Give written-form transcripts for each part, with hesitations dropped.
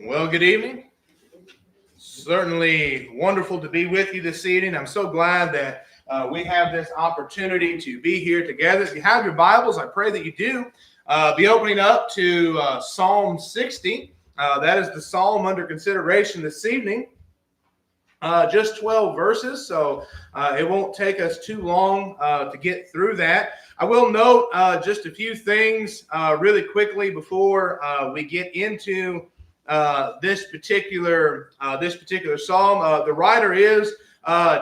Well, good evening. Certainly wonderful to be with you this evening. I'm so glad that we have this opportunity to be here together. If you have your Bibles, I pray that you do. Be opening up to Psalm 60. That is the psalm under consideration this evening. Just 12 verses, so it won't take us too long to get through that. I will note just a few things really quickly before we get into this particular psalm. The writer is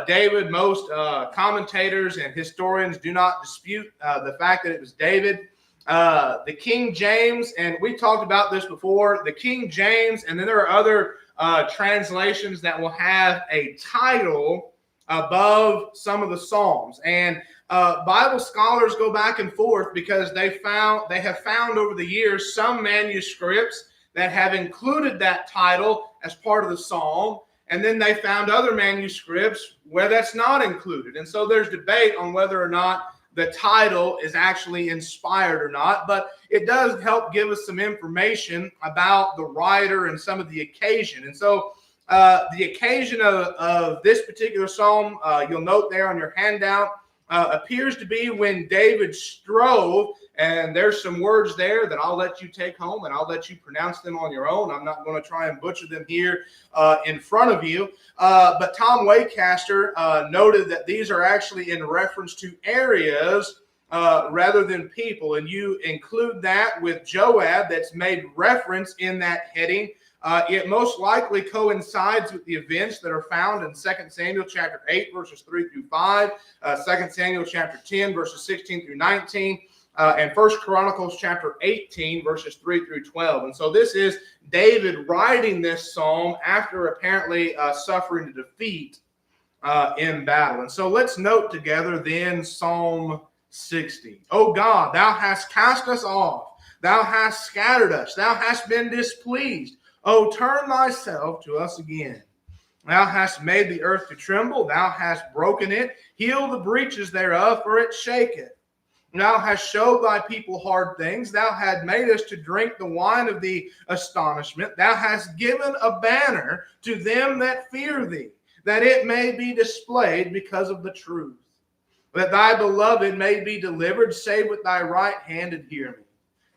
David. Most commentators and historians do not dispute the fact that it was David. The King James, and we talked about this before, the King James, and then there are other translations that will have a title above some of the Psalms. And Bible scholars go back and forth because they have found over the years some manuscripts that have included that title as part of the Psalm, and then they found other manuscripts where that's not included. And so there's debate on whether or not the title is actually inspired or not, but it does help give us some information about the writer and some of the occasion. And so the occasion of this particular psalm, you'll note there on your handout, appears to be when David strove, and there's some words there that I'll let you take home and I'll let you pronounce them on your own. I'm not going to try and butcher them here in front of you. But Tom Waycaster noted that these are actually in reference to areas rather than people. And you include that with Joab that's made reference in that heading. It most likely coincides with the events that are found in 2 Samuel chapter 8, verses 3 through 5, 2 Samuel chapter 10, verses 16 through 19, and 1 Chronicles chapter 18, verses 3 through 12. And so this is David writing this psalm after apparently suffering a defeat in battle. And so let's note together then Psalm 60. O God, thou hast cast us off. Thou hast scattered us. Thou hast been displeased. O turn thyself to us again. Thou hast made the earth to tremble. Thou hast broken it. Heal the breaches thereof, for it shaketh. Thou hast showed thy people hard things. Thou hast made us to drink the wine of the astonishment. Thou hast given a banner to them that fear thee, that it may be displayed because of the truth. That thy beloved may be delivered, save with thy right hand and hear me.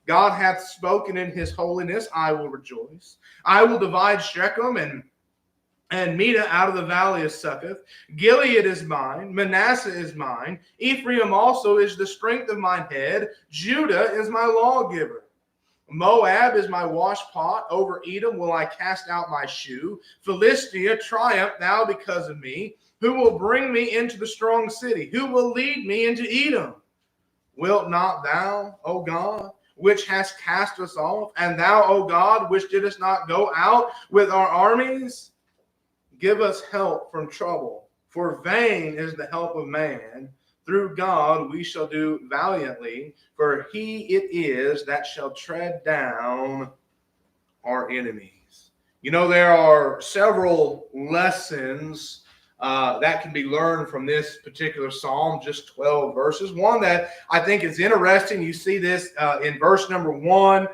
God hath spoken in his holiness, I will rejoice. I will divide Shechem and Medah out of the valley of Succoth. Gilead is mine, Manasseh is mine. Ephraim also is the strength of mine head. Judah is my lawgiver. Moab is my washpot. Over Edom will I cast out my shoe. Philistia, triumph thou because of me. Who will bring me into the strong city? Who will lead me into Edom? Wilt not thou, O God, which hast cast us off, and thou, O God, which didst not go out with our armies? Give us help from trouble, for vain is the help of man. Through God we shall do valiantly, for he it is that shall tread down our enemies. You know, there are several lessons that can be learned from this particular psalm, just 12 verses. One that I think is interesting, you see this in verse number 1.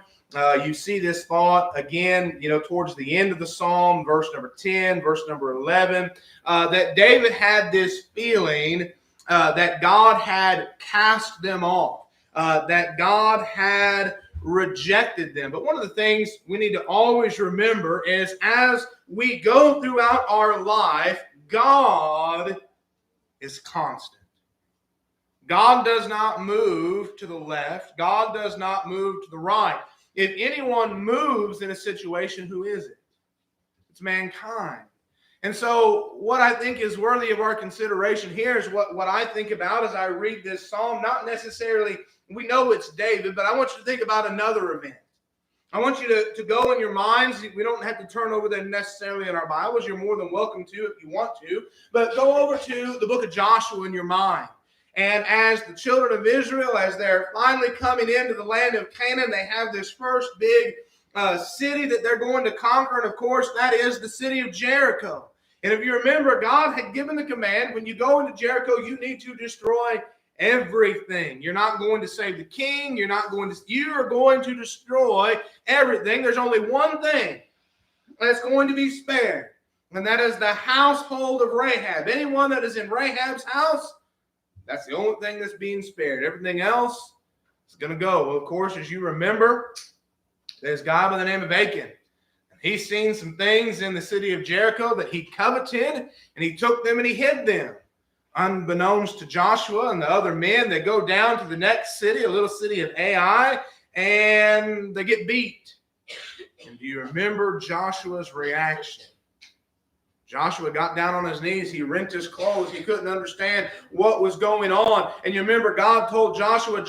You see this thought again, towards the end of the psalm, verse number 10, verse number 11, that David had this feeling that God had cast them off, that God had rejected them. But one of the things we need to always remember is as we go throughout our life, God is constant. God does not move to the left. God does not move to the right. If anyone moves in a situation, who is it? It's mankind. And so what I think is worthy of our consideration here is what I think about as I read this psalm. Not necessarily, we know it's David, but I want you to think about another event. I want you to go in your minds. We don't have to turn over them necessarily in our Bibles. You're more than welcome to if you want to. But go over to the book of Joshua in your mind. And as the children of Israel, as they're finally coming into the land of Canaan, they have this first big city that they're going to conquer. And of course, that is the city of Jericho. And if you remember, God had given the command, when you go into Jericho, you need to destroy everything. You're not going to save the king. You are going to destroy everything. There's only one thing that's going to be spared. And that is the household of Rahab. Anyone that is in Rahab's house, that's the only thing that's being spared. Everything else is going to go. Well, of course, as you remember, there's a guy by the name of Achan. And he's seen some things in the city of Jericho that he coveted, and he took them and he hid them. Unbeknownst to Joshua and the other men, they go down to the next city, a little city of Ai, and they get beat. And do you remember Joshua's reaction? Joshua got down on his knees. He rent his clothes. He couldn't understand what was going on. And you remember God told Joshua,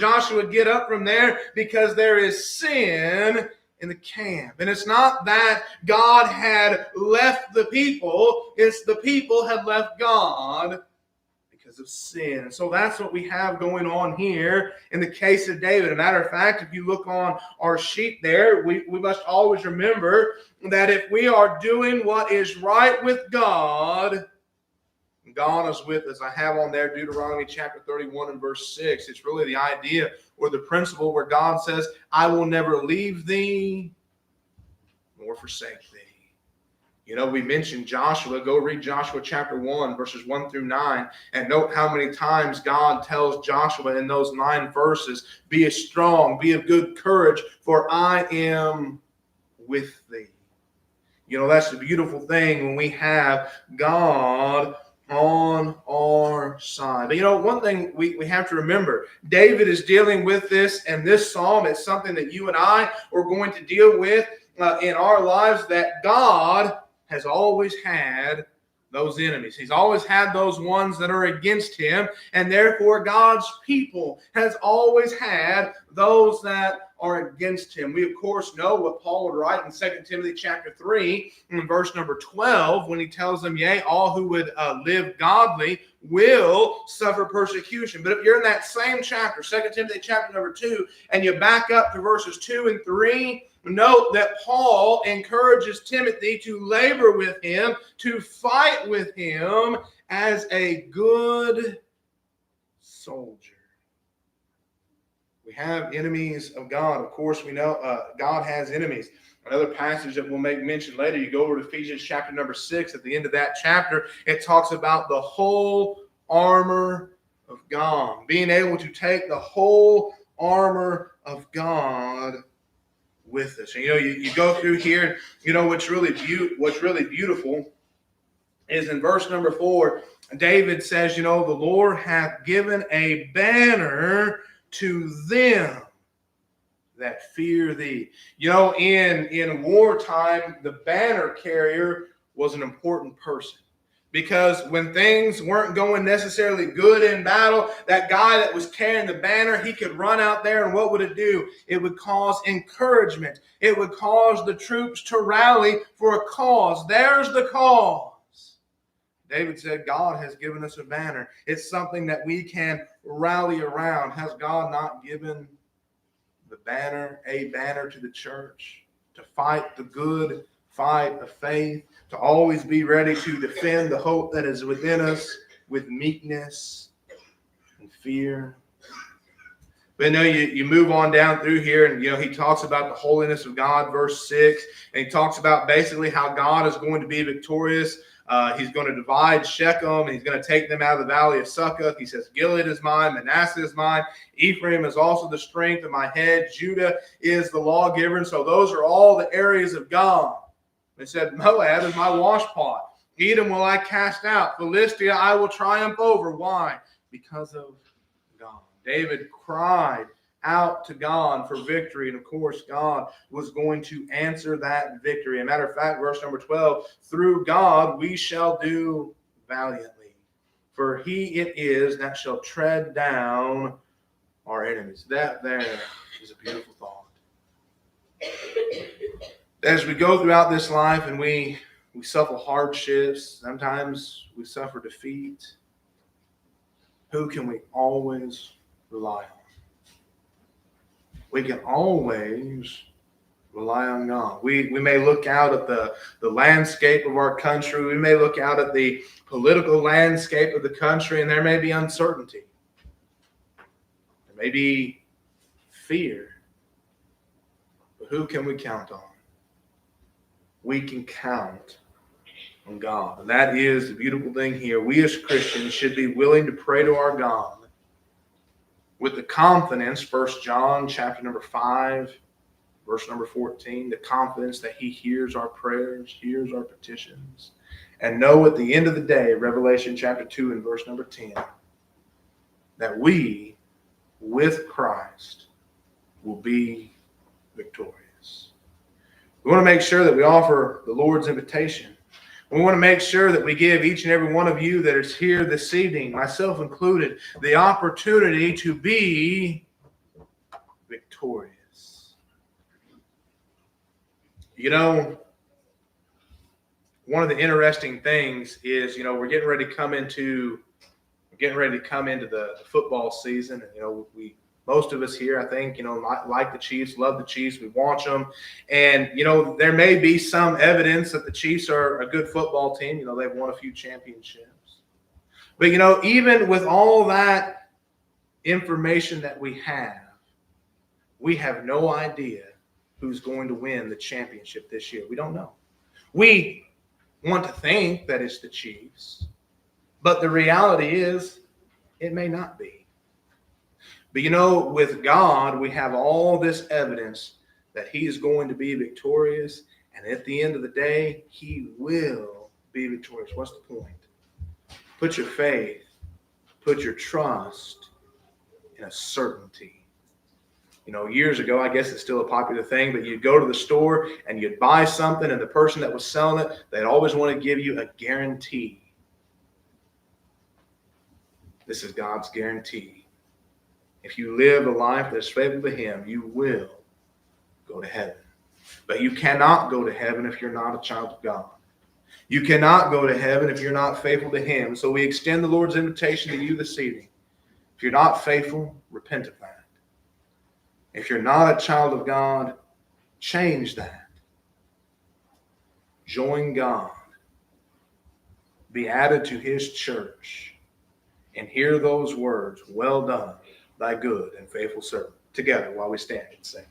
get up from there because there is sin in the camp. And it's not that God had left the people. It's the people had left God because of sin. And so that's what we have going on here in the case of David. As a matter of fact, if you look on our sheet there, we must always remember that if we are doing what is right with God, God is with us. I have on there Deuteronomy chapter 31 and verse 6. It's really the idea or the principle where God says, I will never leave thee nor forsake thee. You know, we mentioned Joshua. Go read Joshua chapter 1, verses 1 through 9, and note how many times God tells Joshua in those 9 verses, be strong, be of good courage, for I am with thee. You know, that's the beautiful thing when we have God on our side. But you know, one thing we have to remember, David is dealing with this, and this psalm is something that you and I are going to deal with in our lives, that God has always had those enemies. He's always had those ones that are against him, and therefore God's people has always had those that are against him. We, of course, know what Paul would write in 2 Timothy chapter 3, in verse number 12, when he tells them, yea, all who would live godly will suffer persecution. But if you're in that same chapter, 2 Timothy chapter number 2, and you back up to verses 2 and 3, note that Paul encourages Timothy to labor with him, to fight with him as a good soldier. We have enemies of God. Of course, we know God has enemies. Another passage that we'll make mention later, you go over to Ephesians chapter number 6. At the end of that chapter, it talks about the whole armor of God. Being able to take the whole armor of God with us. And, you know, you go through here, you know, what's really beautiful is in verse number 4, David says, you know, the Lord hath given a banner to them that fear thee. You know, in wartime, the banner carrier was an important person. Because when things weren't going necessarily good in battle, that guy that was carrying the banner, he could run out there, and what would it do? It would cause encouragement. It would cause the troops to rally for a cause. There's the cause. David said, God has given us a banner. It's something that we can rally around. Has God not given the banner, a banner to the church to fight the good fight of faith, to always be ready to defend the hope that is within us with meekness and fear? But you move on down through here, and he talks about the holiness of God, verse 6, and he talks about basically how God is going to be victorious. He's going to divide Shechem, and he's going to take them out of the valley of Succoth. He says, Gilead is mine, Manasseh is mine, Ephraim is also the strength of my head, Judah is the lawgiver. And so those are all the areas of God. They said, Moab is my washpot. Edom will I cast out. Philistia I will triumph over. Why? Because of God. David cried out to God for victory. And of course, God was going to answer that victory. As a matter of fact, verse number 12, through God we shall do valiantly. For he it is that shall tread down our enemies. That there is a beautiful thought. As we go throughout this life and we suffer hardships, sometimes we suffer defeat, who can we always rely on? We can always rely on God. We may look out at the landscape of our country. We may look out at the political landscape of the country, and there may be uncertainty. There may be fear. But who can we count on? we can count on God. And that is the beautiful thing here. We as Christians should be willing to pray to our God with the confidence, 1 John chapter number 5, verse number 14, the confidence that he hears our prayers, hears our petitions. And know at the end of the day, Revelation chapter 2 and verse number 10, that we, with Christ, will be victorious. We want to make sure that we offer the Lord's invitation. We want to make sure that we give each and every one of you that is here this evening, myself included, the opportunity to be victorious. You know, one of the interesting things is, we're getting ready to come into the football season. And, most of us here, I think, like the Chiefs, love the Chiefs. We watch them. And, there may be some evidence that the Chiefs are a good football team. They've won a few championships. But, even with all that information that we have no idea who's going to win the championship this year. We don't know. We want to think that it's the Chiefs. But the reality is, it may not be. But with God, we have all this evidence that he is going to be victorious. And at the end of the day, he will be victorious. What's the point? Put your faith, put your trust in a certainty. Years ago, I guess it's still a popular thing, but you'd go to the store and you'd buy something, and the person that was selling it, they'd always want to give you a guarantee. This is God's guarantee. If you live a life that's faithful to him, you will go to heaven. But you cannot go to heaven if you're not a child of God. You cannot go to heaven if you're not faithful to him. So we extend the Lord's invitation to you this evening. If you're not faithful, repent of that. If you're not a child of God, change that. Join God. Be added to his church. And hear those words, well done, thy good and faithful servant, together while we stand and sing.